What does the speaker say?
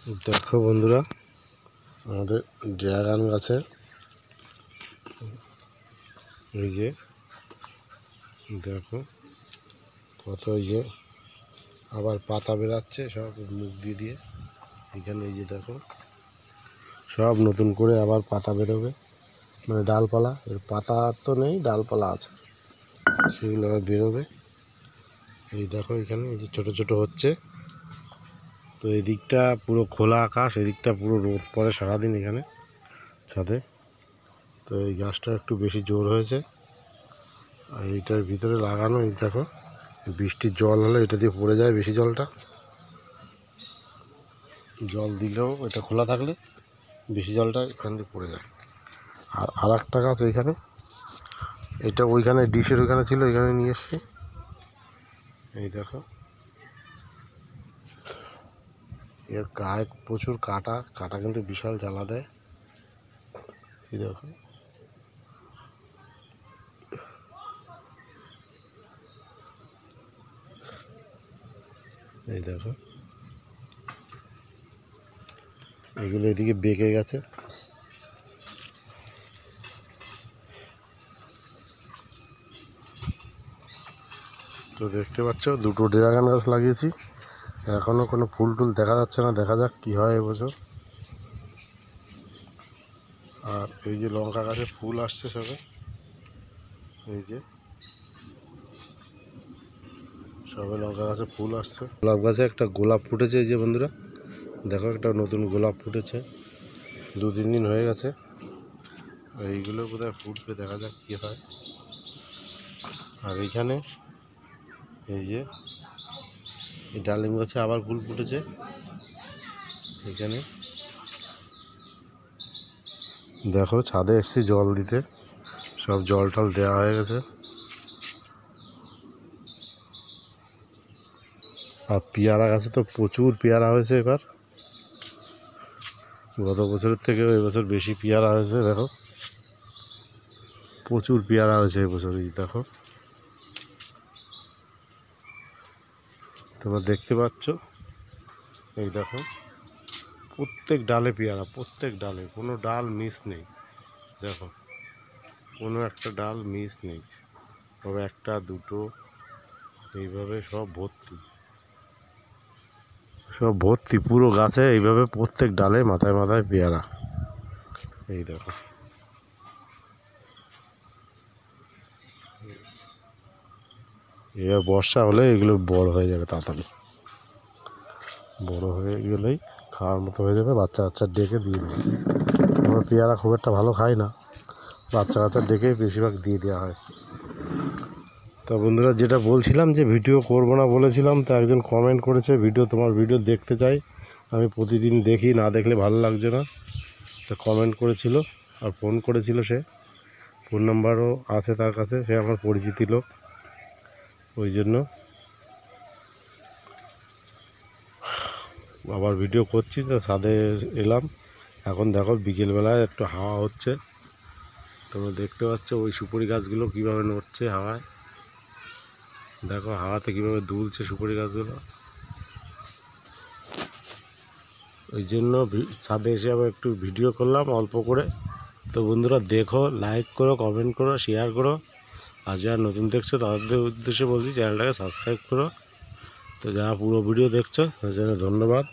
দেখো বন্ধুরা, আমাদের ড্রাগন গাছে এই যে দেখো কত এই যে আবার পাতা বেরাচ্ছে সব মুখ দিয়ে দিয়ে। এখানে এই যে দেখো সব নতুন করে আবার পাতা বেরোবে, মানে ডালপালা। এর পাতা তো নেই, ডালপালা আছে, সেগুলো আবার বেরোবে। এই দেখো এখানে এই যে ছোটো ছোটো হচ্ছে। তো এই দিকটা পুরো খোলা আকাশ, এদিকটা পুরো রোদ পড়ে সারাদিন এখানে ছাদে। তো এই গাছটা একটু বেশি জোর হয়েছে, আর এইটার ভিতরে লাগানো। এই দেখো বৃষ্টির জল হলে এটা দিয়ে পড়ে যায়, বেশি জলটা জল দিলেও এটা খোলা থাকলে বেশি জলটা এখান দিয়ে পড়ে যায়। আর একটা গাছ এইখানে, এটা ওইখানে ডিশের ওইখানে ছিল, এখানে নিয়ে এসছি। এই দেখো এর গায়ে প্রচুর কাটা, কাটা কিন্তু বিশাল জ্বালা দেয়। এই দেখো এই দেখো এগুলো এদিকে বেঁকে গেছে। তো দেখতে পাচ্ছ দুটো ড্রাগন গাছ লাগিয়েছি, এখনো কোনো ফুল টুল দেখা যাচ্ছে না। দেখা যাক কি হয় এবছর। আর এই যে লঙ্কা গাছে ফুল আসছে সবে, এই যে সবে লঙ্কা গাছে ফুল আসছে। গোলাপ গাছে একটা গোলাপ ফুটেছে, এই যে বন্ধুরা দেখো একটা নতুন গোলাপ ফুটেছে, 2-3 দিন হয়ে গেছে। এইগুলো বোধহয় ফুটবে, দেখা যাক কি হয়। আর এইখানে এই যে এই ডালিম গাছে আবার ফুল ফুটেছে। এখানে দেখো ছাদে এসছি জল দিতে, সব জল টল দেওয়া হয়ে গেছে। আর পেয়ারা গাছে তো প্রচুর পেয়ারা হয়েছে এবার, গত বছরের থেকে এবছর বেশি পেয়ারা হয়েছে। দেখো প্রচুর পেয়ারা হয়েছে এবছর। এই দেখো তোমরা দেখতে পাচ্ছ, এই দেখো প্রত্যেক ডালে পেয়ারা, প্রত্যেক ডালে, কোনো ডাল মিস নেই। দেখো কোনো একটা ডাল মিস নেই, তবে একটা দুটো এইভাবে সব ভর্তি, সব ভর্তি পুরো গাছে এইভাবে প্রত্যেক ডালে মাথায় মাথায় পেয়ারা। এই দেখো এবার বর্ষা হলে এগুলো বড় হয়ে যাবে তাড়াতাড়ি, বড় হয়ে গেলেই খাওয়ার মতো হয়ে যাবে, বাচ্চা কাচ্চা ডেকে দিয়ে দেবে। আমরা পেয়ারা খুব একটা ভালো খাই না, বাচ্চা কাচ্চা ডেকে বেশিরভাগ দিয়ে দেওয়া হয়। তো বন্ধুরা, যেটা বলছিলাম যে ভিডিও করব না বলেছিলাম, তো একজন কমেন্ট করেছে তোমার ভিডিও দেখতে চাই, আমি প্রতিদিন দেখি, না দেখলে ভালো লাগছে না। তো কমেন্ট করেছিল আর ফোন করেছিল, সে ফোন নাম্বারও আছে তার কাছে, সে আমার পরিচিত লোক। ওই জন্য আবার ভিডিও করছি, তো ছাদে এলাম। এখন দেখো বিকেলবেলায় একটু হাওয়া হচ্ছে, তোমরা দেখতে পাচ্ছ ওই সুপারি গাছগুলো কীভাবে নড়ছে হাওয়ায়। দেখো হাওয়াতে কীভাবে দুলছে সুপারি গাছগুলো। ওই জন্য ছাদে এসে আবার একটু ভিডিও করলাম অল্প করে। তো বন্ধুরা দেখো, লাইক করো, কমেন্ট করো, শেয়ার করো। আর যারা নতুন দেখছো তাদের উদ্দেশ্যে বলছি চ্যানেলটাকে সাবস্ক্রাইব করো। তো যারা পুরো ভিডিও দেখছো তাদের জন্য ধন্যবাদ।